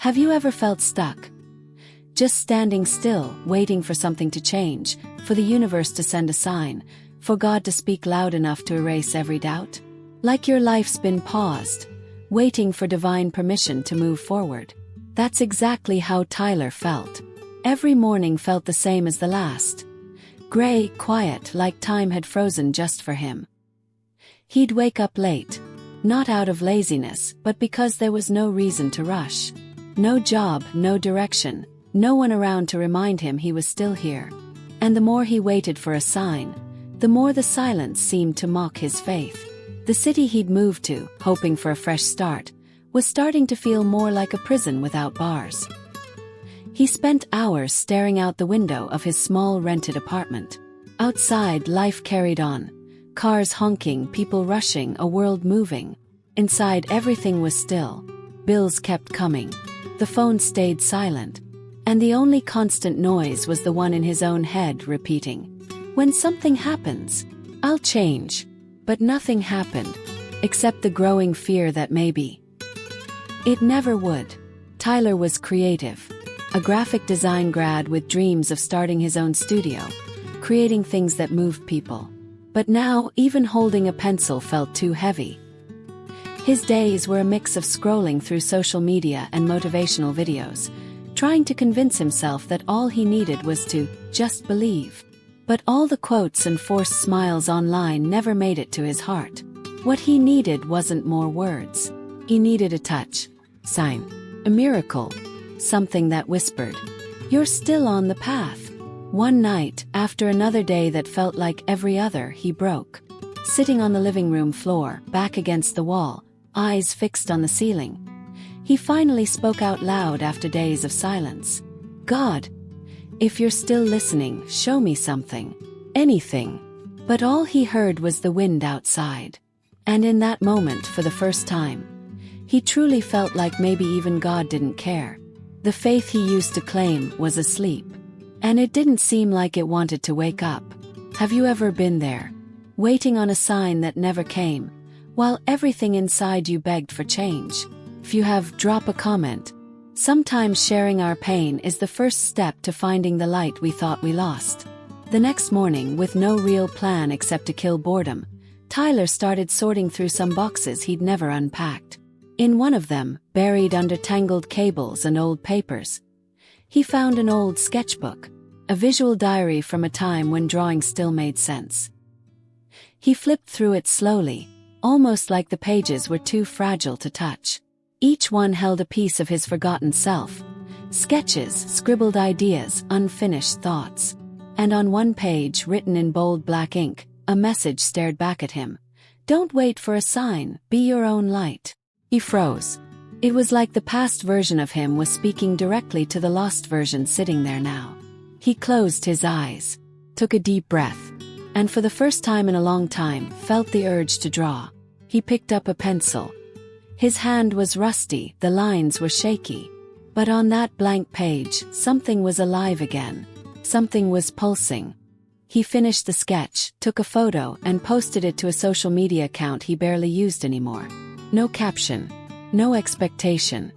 Have you ever felt stuck? Just standing still, waiting for something to change, for the universe to send a sign, for God to speak loud enough to erase every doubt? Like your life's been paused, waiting for divine permission to move forward. That's exactly how Tyler felt. Every morning felt the same as the last. Gray, quiet, like time had frozen just for him. He'd wake up late, not out of laziness, but because there was no reason to rush. No job, no direction, no one around to remind him he was still here. And the more he waited for a sign, the more the silence seemed to mock his faith. The city he'd moved to, hoping for a fresh start, was starting to feel more like a prison without bars. He spent hours staring out the window of his small rented apartment. Outside, life carried on. Cars honking, people rushing, a world moving. Inside, everything was still. Bills kept coming. The phone stayed silent. And the only constant noise was the one in his own head repeating, "When something happens, I'll change." But nothing happened, except the growing fear that maybe it never would. Tyler was creative. A graphic design grad with dreams of starting his own studio, creating things that moved people. But now, even holding a pencil felt too heavy. His days were a mix of scrolling through social media and motivational videos, trying to convince himself that all he needed was to just believe. But all the quotes and forced smiles online never made it to his heart. What he needed wasn't more words. He needed a touch, sign, a miracle, something that whispered, "You're still on the path." One night, after another day that felt like every other, he broke. Sitting on the living room floor, back against the wall, eyes fixed on the ceiling, he finally spoke out loud after days of silence. "God, if you're still listening, show me something. Anything." But all he heard was the wind outside. And in that moment, for the first time, he truly felt like maybe even God didn't care. The faith he used to claim was asleep. And it didn't seem like it wanted to wake up. Have you ever been there? Waiting on a sign that never came, while everything inside you begged for change? If you have, drop a comment. Sometimes sharing our pain is the first step to finding the light we thought we lost. The next morning, with no real plan except to kill boredom, Tyler started sorting through some boxes he'd never unpacked. In one of them, buried under tangled cables and old papers, he found an old sketchbook, a visual diary from a time when drawing still made sense. He flipped through it slowly, almost like the pages were too fragile to touch. Each one held a piece of his forgotten self, sketches, scribbled ideas, unfinished thoughts. And on one page, written in bold black ink, a message stared back at him. "Don't wait for a sign, be your own light." He froze. It was like the past version of him was speaking directly to the lost version sitting there now. He closed his eyes, took a deep breath, and for the first time in a long time, felt the urge to draw. He picked up a pencil. His hand was rusty, the lines were shaky. But on that blank page, something was alive again. Something was pulsing. He finished the sketch, took a photo, and posted it to a social media account he barely used anymore. No caption. No expectation.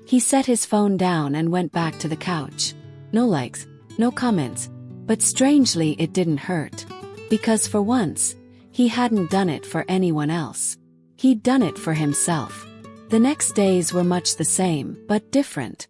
He set his phone down and went back to the couch. No likes, no comments. But strangely, it didn't hurt. Because for once, he hadn't done it for anyone else. He'd done it for himself. The next days were much the same, but different.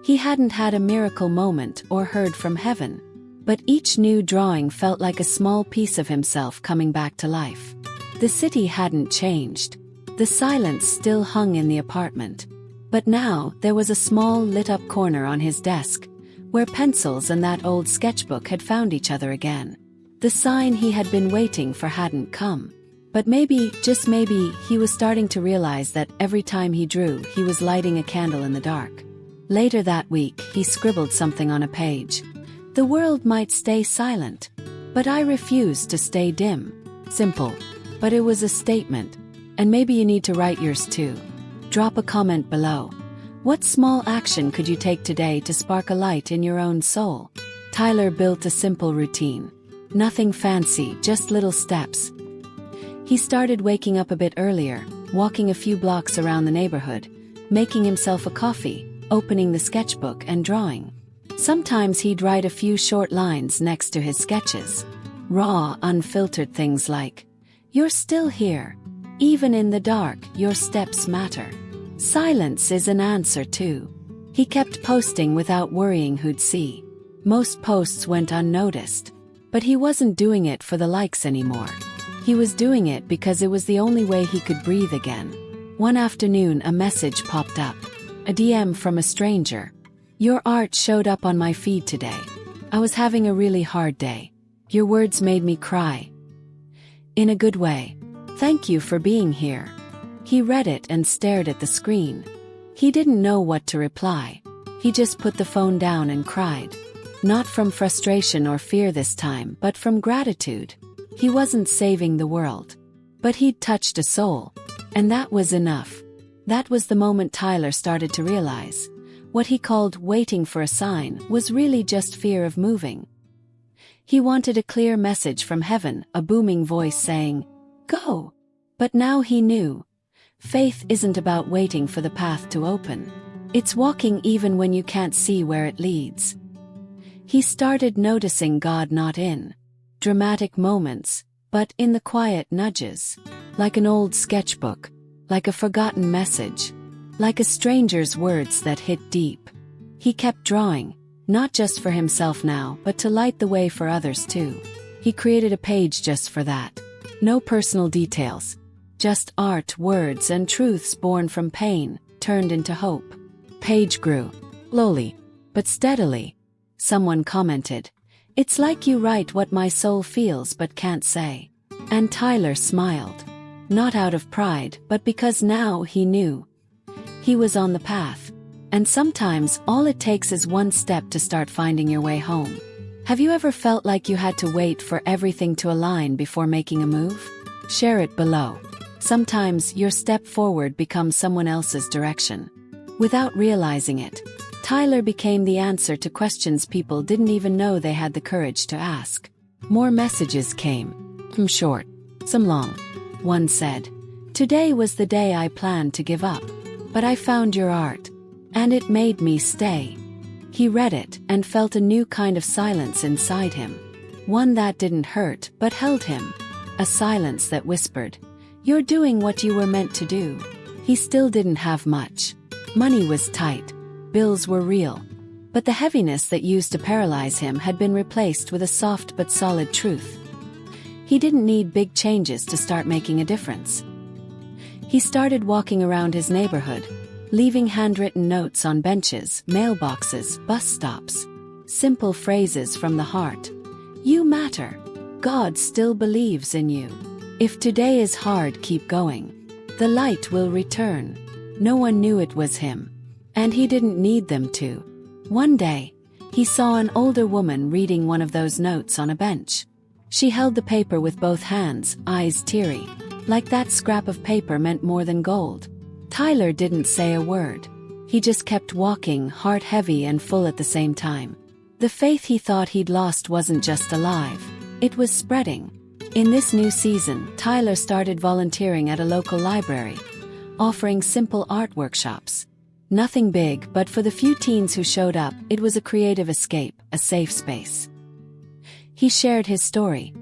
He hadn't had a miracle moment or heard from heaven. But each new drawing felt like a small piece of himself coming back to life. The city hadn't changed. The silence still hung in the apartment. But now, there was a small lit-up corner on his desk, where pencils and that old sketchbook had found each other again. The sign he had been waiting for hadn't come. But maybe, just maybe, he was starting to realize that every time he drew, he was lighting a candle in the dark. Later that week, he scribbled something on a page. "The world might stay silent, but I refuse to stay dim." Simple. But it was a statement. And maybe you need to write yours too. Drop a comment below. What small action could you take today to spark a light in your own soul? Tyler built a simple routine. Nothing fancy, just little steps. He started waking up a bit earlier, walking a few blocks around the neighborhood, making himself a coffee, opening the sketchbook and drawing. Sometimes he'd write a few short lines next to his sketches. Raw, unfiltered things like, "You're still here. Even in the dark, your steps matter. Silence is an answer too." He kept posting without worrying who'd see. Most posts went unnoticed. But he wasn't doing it for the likes anymore. He was doing it because it was the only way he could breathe again. One afternoon, a message popped up. A DM from a stranger. "Your art showed up on my feed today. I was having a really hard day. Your words made me cry. In a good way. Thank you for being here." He read it and stared at the screen. He didn't know what to reply. He just put the phone down and cried. Not from frustration or fear this time, but from gratitude. He wasn't saving the world. But he'd touched a soul. And that was enough. That was the moment Tyler started to realize. What he called waiting for a sign was really just fear of moving. He wanted a clear message from heaven, a booming voice saying, "Go." But now he knew. Faith isn't about waiting for the path to open. It's walking even when you can't see where it leads. He started noticing God not in dramatic moments, but in the quiet nudges. Like an old sketchbook, like a forgotten message, like a stranger's words that hit deep. He kept drawing, not just for himself now, but to light the way for others too. He created a page just for that. No personal details. Just art, words, and truths born from pain, turned into hope. Page grew. Slowly, but steadily. Someone commented, "It's like you write what my soul feels but can't say." And Tyler smiled. Not out of pride, but because now he knew. He was on the path. And sometimes all it takes is one step to start finding your way home. Have you ever felt like you had to wait for everything to align before making a move? Share it below. Sometimes your step forward becomes someone else's direction. Without realizing it, Tyler became the answer to questions people didn't even know they had the courage to ask. More messages came. Some short, some long. One said, "Today was the day I planned to give up. But I found your art. And it made me stay." He read it and felt a new kind of silence inside him. One that didn't hurt but held him. A silence that whispered, "You're doing what you were meant to do." He still didn't have much. Money was tight. Bills were real. But the heaviness that used to paralyze him had been replaced with a soft but solid truth. He didn't need big changes to start making a difference. He started walking around his neighborhood, leaving handwritten notes on benches, mailboxes, bus stops. Simple phrases from the heart. "You matter. God still believes in you. If today is hard, keep going. The light will return." No one knew it was him. And he didn't need them to. One day, he saw an older woman reading one of those notes on a bench. She held the paper with both hands, eyes teary, like that scrap of paper meant more than gold. Tyler didn't say a word. He just kept walking, heart heavy and full at the same time. The faith he thought he'd lost wasn't just alive. It was spreading. In this new season, Tyler started volunteering at a local library, offering simple art workshops. Nothing big, but for the few teens who showed up, it was a creative escape, a safe space. He shared his story,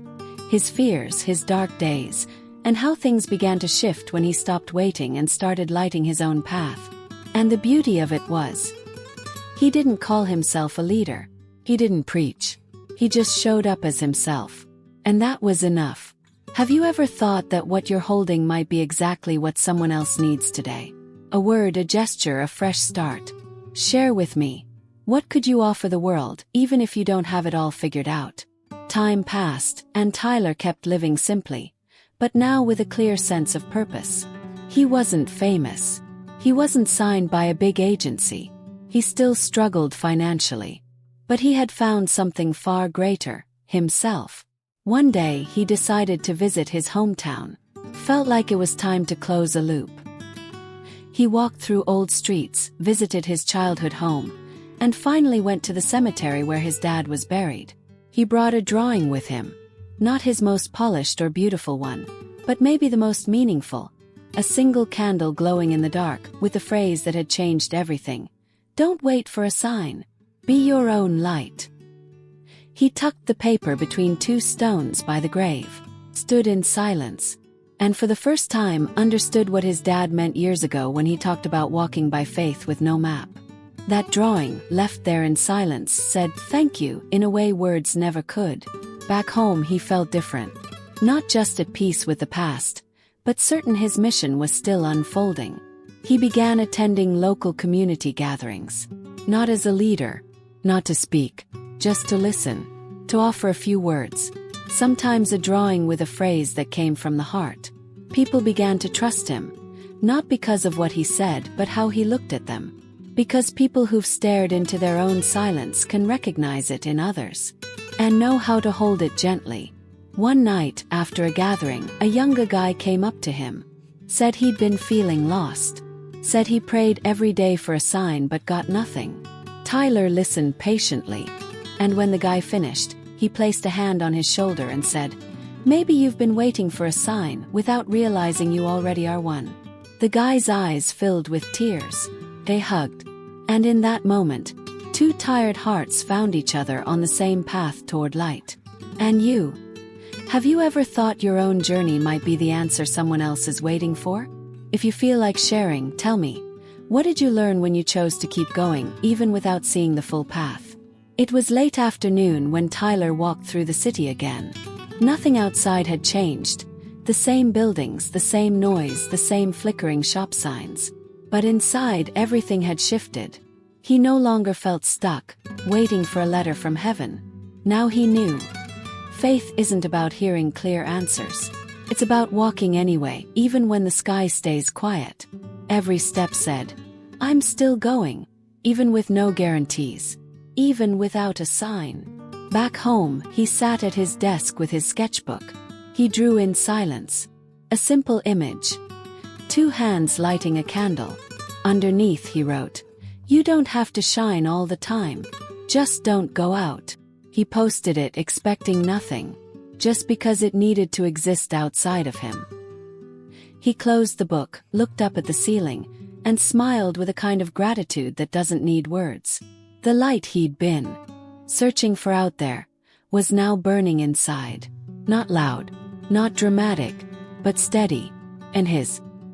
his fears, his dark days, and how things began to shift when he stopped waiting and started lighting his own path. And the beauty of it was, he didn't call himself a leader. He didn't preach. He just showed up as himself. And that was enough. Have you ever thought that what you're holding might be exactly what someone else needs today? A word, a gesture, a fresh start. Share with me. What could you offer the world, even if you don't have it all figured out? Time passed, and Tyler kept living simply, but now with a clear sense of purpose. He wasn't famous. He wasn't signed by a big agency. He still struggled financially. But he had found something far greater, himself. One day he decided to visit his hometown. Felt like it was time to close a loop. He walked through old streets, visited his childhood home, and finally went to the cemetery where his dad was buried. He brought a drawing with him. Not his most polished or beautiful one, but maybe the most meaningful. a single candle glowing in the dark, with a phrase that had changed everything. Don't wait for a sign. Be your own light. He tucked the paper between two stones by the grave, stood in silence, and for the first time understood what his dad meant years ago when he talked about walking by faith with no map. That drawing, left there in silence, said thank you in a way words never could. Back home he felt different. Not just at peace with the past, but certain his mission was still unfolding. He began attending local community gatherings. Not as a leader, not to speak, just to listen, to offer a few words. Sometimes a drawing with a phrase that came from the heart. People began to trust him, not because of what he said but how he looked at them. Because people who've stared into their own silence can recognize it in others, and know how to hold it gently. One night, after a gathering, a younger guy came up to him. Said he'd been feeling lost. Said he prayed every day for a sign but got nothing. Tyler listened patiently, and when the guy finished, he placed a hand on his shoulder and said, "Maybe you've been waiting for a sign without realizing you already are one." The guy's eyes filled with tears. They hugged, and in that moment, two tired hearts found each other on the same path toward light. And you? Have you ever thought your own journey might be the answer someone else is waiting for? If you feel like sharing, tell me. What did you learn when you chose to keep going, even without seeing the full path? It was late afternoon when Tyler walked through the city again. Nothing outside had changed. The same buildings, the same noise, the same flickering shop signs. But inside, everything had shifted. He no longer felt stuck, waiting for a letter from heaven. Now he knew. Faith isn't about hearing clear answers. It's about walking anyway, even when the sky stays quiet. Every step said, "I'm still going," even with no guarantees, even without a sign. Back home, he sat at his desk with his sketchbook. He drew in silence. A simple image. Two hands lighting a candle. Underneath he wrote, "You don't have to shine all the time. Just don't go out." He posted it expecting nothing, just because it needed to exist outside of him. He closed the book, looked up at the ceiling, and smiled with a kind of gratitude that doesn't need words. The light he'd been searching for out there was now burning inside. Not loud, not dramatic, but steady. And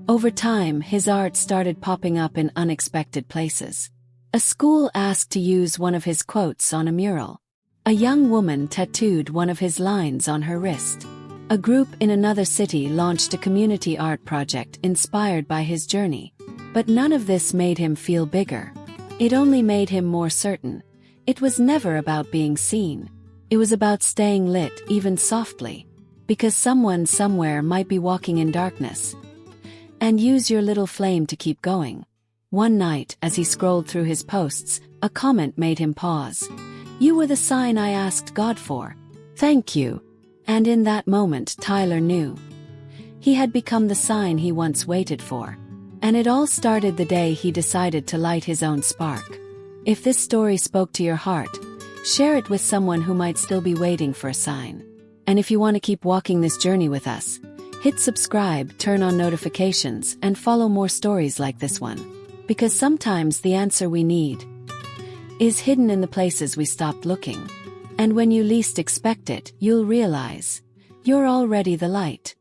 over time, his art started popping up in unexpected places. A school asked to use one of his quotes on a mural. A young woman tattooed one of his lines on her wrist. A group in another city launched a community art project inspired by his journey. But none of this made him feel bigger. It only made him more certain. It was never about being seen. It was about staying lit, even softly. Because someone somewhere might be walking in darkness. And use your little flame to keep going. One night, as he scrolled through his posts, a comment made him pause. "You were the sign I asked God for. Thank you." And in that moment, Tyler knew. He had become the sign he once waited for. And it all started the day he decided to light his own spark. If this story spoke to your heart, share it with someone who might still be waiting for a sign. And if you want to keep walking this journey with us, hit subscribe, turn on notifications, and follow more stories like this one. Because sometimes the answer we need is hidden in the places we stopped looking. And when you least expect it, you'll realize you're already the light.